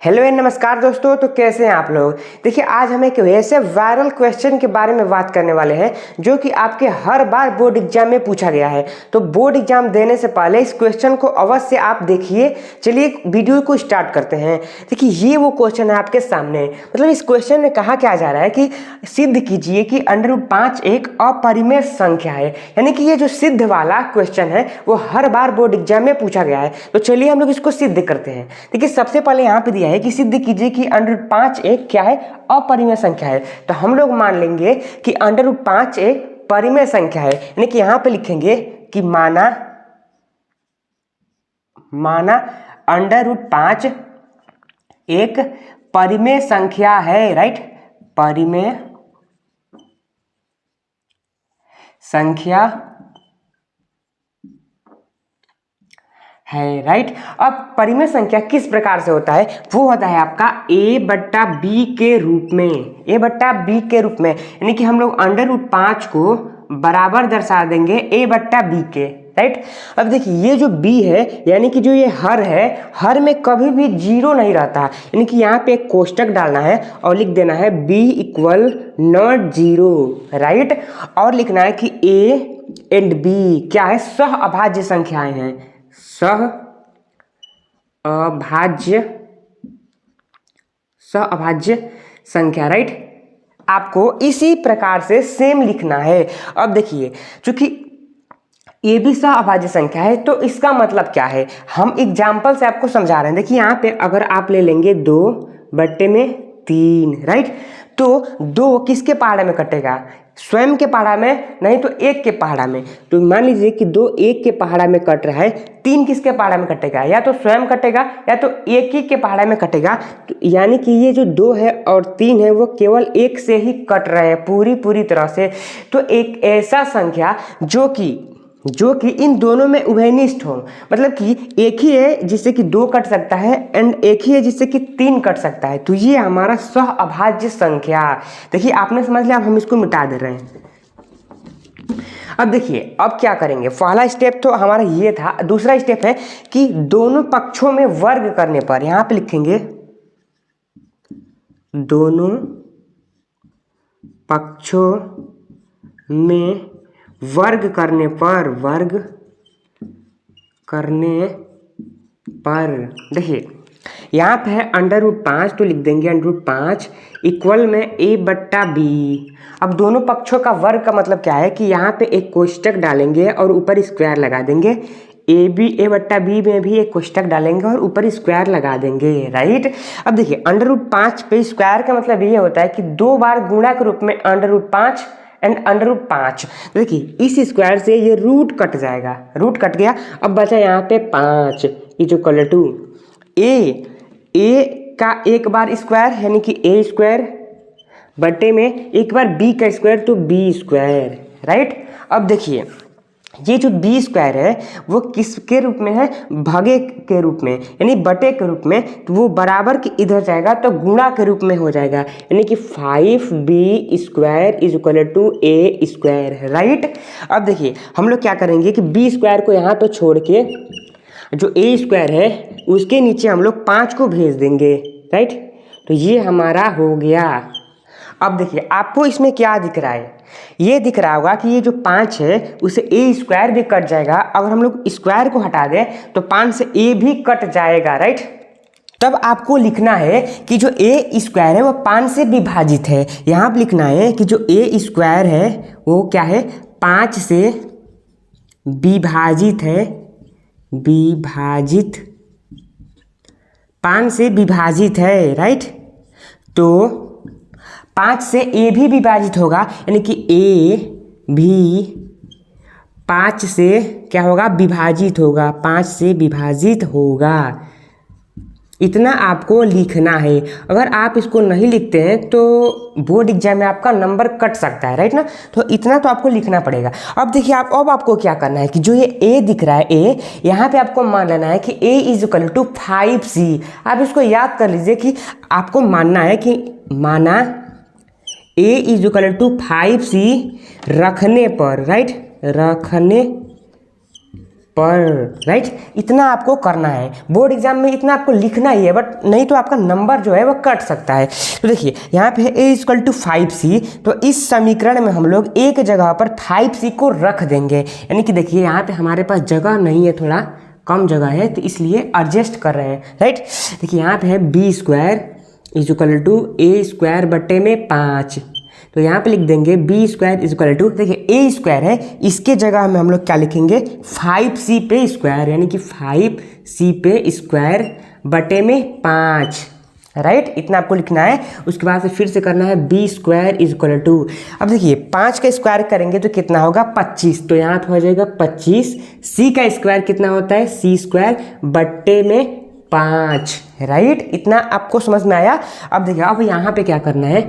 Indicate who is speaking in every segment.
Speaker 1: Hello and नमस्कार दोस्तों। तो कैसे हैं आप लोग। देखिए आज हम एक ऐसे वायरल क्वेश्चन के बारे में बात करने वाले हैं जो कि आपके हर बार बोर्ड एग्जाम में पूछा गया है। तो बोर्ड एग्जाम देने से पहले इस क्वेश्चन को अवश्य आप देखिए। चलिए वीडियो को स्टार्ट करते हैं। देखिए ये वो क्वेश्चन है आपके सामने। मतलब इस क्वेश्चन में कहा क्या जा रहा है कि सिद्ध कीजिए कि √5 एक अपरिमेय संख्या है। यानी कि ये जो सिद्ध वाला क्वेश्चन है वो हर बार बोर्ड एग्जाम में पूछा गया है। तो चलिए हम लोग इसको सिद्ध करते हैं। देखिए सबसे पहले यहाँ पे दिया है कि सिद्ध कीजिए कि √5 एक क्या है, अपरिमेय संख्या है। तो हम लोग मान लेंगे कि √5 एक परिमेय संख्या है। यानी कि यहां पे लिखेंगे कि माना √5 एक परिमेय संख्या है। राइट, परिमेय संख्या है। राइट, अब परिमेय संख्या किस प्रकार से होता है, वो होता है आपका a/b के रूप में। a/b के रूप में यानी कि हम लोग √5 को बराबर दर्शा देंगे a/b के। राइट, अब देखिए ये जो b है यानी कि जो ये हर है, हर में कभी भी जीरो नहीं रहता। यानी कि यहाँ पे एक कोष्टक डालना है और लिख देना है b = नॉट जीरो। राइट, और लिखना है कि a एंड b क्या है, सह अभाज्य संख्याएं हैं। सह अभाज्य संख्या। राइट, आपको इसी प्रकार से सेम लिखना है। अब देखिए चूंकि ये भी सह अभाज्य संख्या है तो इसका मतलब क्या है, हम एग्जाम्पल से आपको समझा रहे हैं। देखिए यहाँ पे अगर आप ले लेंगे 2/3। राइट, तो 2 किसके पहाड़े में कटेगा, स्वयं के पहाड़ा में, नहीं तो 1 के पहाड़ा में। तो मान लीजिए कि 2 1 के पहाड़ा में कट रहा है, 3 किसके पहाड़ा में कटेगा, या तो स्वयं कटेगा या तो 1 ही के पहाड़ा में कटेगा। तो यानी कि ये जो 2 है और 3 है वो केवल 1 से ही कट रहे हैं पूरी तरह से। तो एक ऐसा संख्या जो कि इन दोनों में उभयनिष्ठ हो, मतलब कि एक ही है जिससे कि 2 कट सकता है एंड एक ही है जिससे कि 3 कट सकता है। तो ये हमारा सह अभाज्य संख्या। देखिए आपने समझ लिया, अब हम इसको मिटा दे रहे हैं। अब देखिए अब क्या करेंगे, पहला स्टेप तो हमारा ये था। दूसरा स्टेप है कि दोनों पक्षों में वर्ग करने पर यहां पे लिखेंगे दोनों पक्षों में वर्ग करने पर देखिए यहाँ पे है √5, तो लिख देंगे √5 इक्वल में a/b। अब दोनों पक्षों का वर्ग का मतलब क्या है कि यहाँ पे एक कोष्टक डालेंगे और ऊपर स्क्वायर लगा देंगे। a/b में भी एक कोष्टक डालेंगे और ऊपर स्क्वायर लगा देंगे। राइट, अब देखिए √5 पे स्क्वायर का मतलब ये होता है कि 2 बार गुणा के रूप में √5 एंड √5। देखिए इस स्क्वायर से ये रूट कट जाएगा, रूट कट गया। अब बचा यहाँ पे 5 = a का एक बार स्क्वायर यानी कि a² बटे में एक बार b का स्क्वायर तो b²। राइट, अब देखिए ये जो b² है वो किसके रूप में है, भागे के रूप में यानी बटे के रूप में। तो वो बराबर के इधर जाएगा तो गुणा के रूप में हो जाएगा, यानी कि 5b² = a²। राइट, अब देखिए हम लोग क्या करेंगे कि b² को यहाँ पे छोड़ के जो a² है उसके नीचे हम लोग 5 को भेज देंगे। राइट, तो ये हमारा हो गया। अब देखिए आपको इसमें क्या दिख रहा है, ये दिख रहा होगा कि ये जो 5 है उसे a² भी कट जाएगा। अगर हम लोग स्क्वायर को हटा दें तो 5 से a भी कट जाएगा। राइट, तब आपको लिखना है कि जो a² है वो 5 से विभाजित है। यहाँ पर लिखना है कि जो a² है वो क्या है, 5 से विभाजित है, 5 से विभाजित है। राइट, तो 5 से a भी विभाजित होगा, यानी कि a भी 5 से क्या होगा, विभाजित होगा, 5 से विभाजित होगा। इतना आपको लिखना है। अगर आप इसको नहीं लिखते हैं तो बोर्ड एग्जाम में आपका नंबर कट सकता है। राइट ना, तो इतना तो आपको लिखना पड़ेगा। अब देखिए अब आपको क्या करना है कि जो ये a दिख रहा है, a यहाँ पे आपको मान लेना है कि a = 5c। आप इसको याद कर लीजिए कि आपको मानना है कि माना a = 5c रखने पर। राइट, रखने पर, राइट। इतना आपको करना है, बोर्ड एग्जाम में इतना आपको लिखना ही है, बट नहीं तो आपका नंबर जो है वो कट सकता है। तो देखिए यहाँ पे है a = 5c, तो इस समीकरण में हम लोग एक जगह पर 5c को रख देंगे, यानी कि देखिए यहाँ पे हमारे पास जगह नहीं है, थोड़ा कम जगह है, तो इसलिए एडजस्ट कर रहे हैं, राइट। देखिए यहाँ पे है b² = a² बटे में 5, तो यहाँ पे लिख देंगे b² = देखिए a² है, इसके जगह में हम लोग क्या लिखेंगे 5c पे स्क्वायर, यानी कि 5c पे स्क्वायर बटे में 5, राइट। इतना आपको लिखना है। उसके बाद से फिर से करना है b² = अब देखिए 5 का स्क्वायर करेंगे तो कितना होगा 25, तो यहाँ पे हो जाएगा 25, c का स्क्वायर कितना होता है c² बटे में 5, राइट। इतना आपको समझ में आया। अब देखिए अब यहाँ पे क्या करना है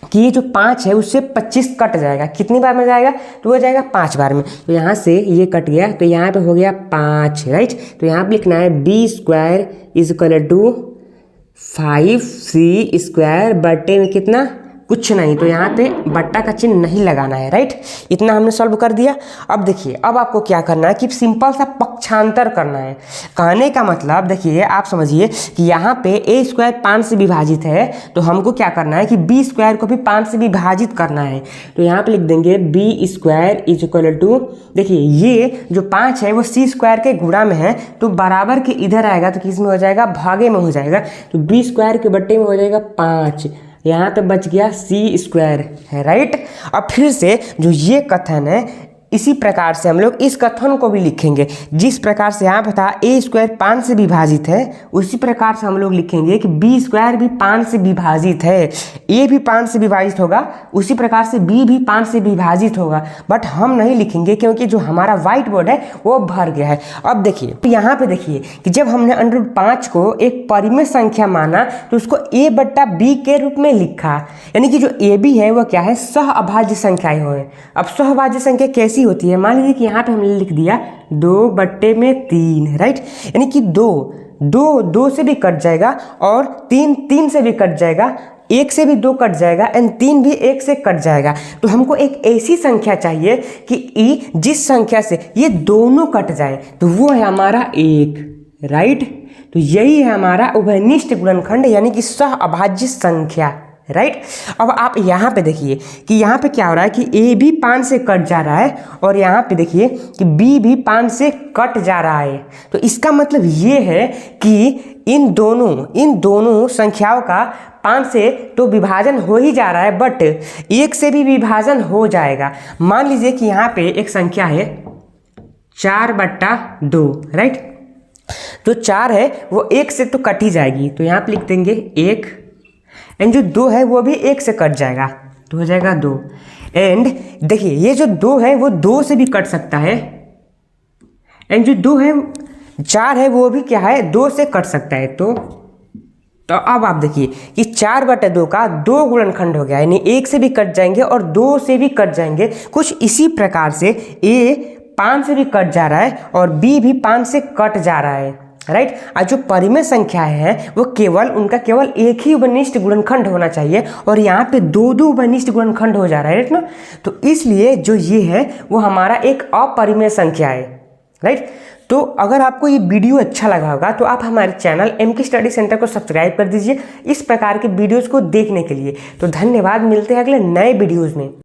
Speaker 1: कि ये जो 5 है उससे 25 कट जाएगा, कितनी बार में जाएगा, तो वो जाएगा 5 बार में, तो यहाँ से ये कट गया, तो यहाँ पे हो गया 5, राइट। तो यहाँ पे लिखना है b² = 5c² बटे में कितना, कुछ नहीं, तो यहाँ पे बट्टा का चिन्ह नहीं लगाना है, राइट। इतना हमने सॉल्व कर दिया। अब देखिए अब आपको क्या करना है कि सिंपल सा पक्षांतर करना है। कहने का मतलब देखिए आप समझिए कि यहाँ पे a² 5 से विभाजित है, तो हमको क्या करना है कि b² को भी 5 से विभाजित करना है, तो यहाँ पे लिख देंगे b² = देखिए ये जो 5 है वो c² के गुणा में है, तो बराबर के इधर आएगा तो किस में हो जाएगा, भागे में हो जाएगा, तो b² के बट्टे में हो जाएगा 5, यहाँ पे बच गया c² है, राइट। अब फिर से जो ये कथन है इसी प्रकार से हम लोग इस कथन को भी लिखेंगे, जिस प्रकार से यहाँ पे था a² 5 से विभाजित है, उसी प्रकार से हम लोग लिखेंगे कि b² भी 5 से विभाजित है, a भी 5 से विभाजित होगा, उसी प्रकार से b भी 5 से विभाजित होगा, बट हम नहीं लिखेंगे क्योंकि जो हमारा व्हाइट बोर्ड है वो भर गया है। अब देखिए तो यहाँ पे देखिए कि जब हमने √5 को एक परिमेय संख्या माना तो उसको a/b के रूप में लिखा, यानी कि जो ab है वो क्या है, सहअभाज्य संख्याएं है। अब सहअभाज्य संख्या कैसी होती है, मान लीजिए कि यहाँ पे हमने लिख दिया 2/3, राइट, यानी कि 2 से भी कट जाएगा और 3 से भी कट जाएगा, 1 से भी 2 कट जाएगा एंड 3 भी 1 से कट जाएगा। तो हमको एक ऐसी संख्या चाहिए कि जिस संख्या से ये दोनों कट जाए, तो वो है हमारा 1, राइट। तो यही है हमारा उभयनिष्ठ गुणनखंड यानी कि सहअभाज्य संख्या, राइट। अब आप यहाँ पे देखिए कि यहाँ पे क्या हो रहा है कि a भी 5 से कट जा रहा है और यहाँ पे देखिए कि b भी 5 से कट जा रहा है, तो इसका मतलब ये है कि इन दोनों संख्याओं का 5 से तो विभाजन हो ही जा रहा है, बट 1 से भी विभाजन हो जाएगा। मान लीजिए कि यहाँ पे एक संख्या है 4/2, राइट, तो 4 है वो 1 से तो कट ही जाएगी, तो यहाँ पे लिख देंगे 1, एंड जो 2 है वो भी 1 से कट जाएगा, तो हो जाएगा 2, एंड देखिए ये जो 2 है वो 2 से भी कट सकता है, एंड जो 2 है 4 है वो भी क्या है 2 से कट सकता है। तो अब आप देखिए कि 4/2 का 2 गुणनखंड हो गया, यानी 1 से भी कट जाएंगे और 2 से भी कट जाएंगे। कुछ इसी प्रकार से a 5 से भी कट जा रहा है और b भी 5 से कट जा रहा है, राइट। और जो परिमेय संख्या है वो उनका केवल एक ही उभयनिष्ठ गुणनखंड होना चाहिए, और यहाँ पे 2 उभयनिष्ठ गुणनखंड हो जा रहा है, राइट ना। तो इसलिए जो ये है वो हमारा एक अपरिमेय संख्या है, राइट। तो अगर आपको ये वीडियो अच्छा लगा होगा तो आप हमारे चैनल MK स्टडी सेंटर को सब्सक्राइब कर दीजिए इस प्रकार के वीडियोज़ को देखने के लिए। तो धन्यवाद, मिलते हैं अगले नए वीडियोज़ में।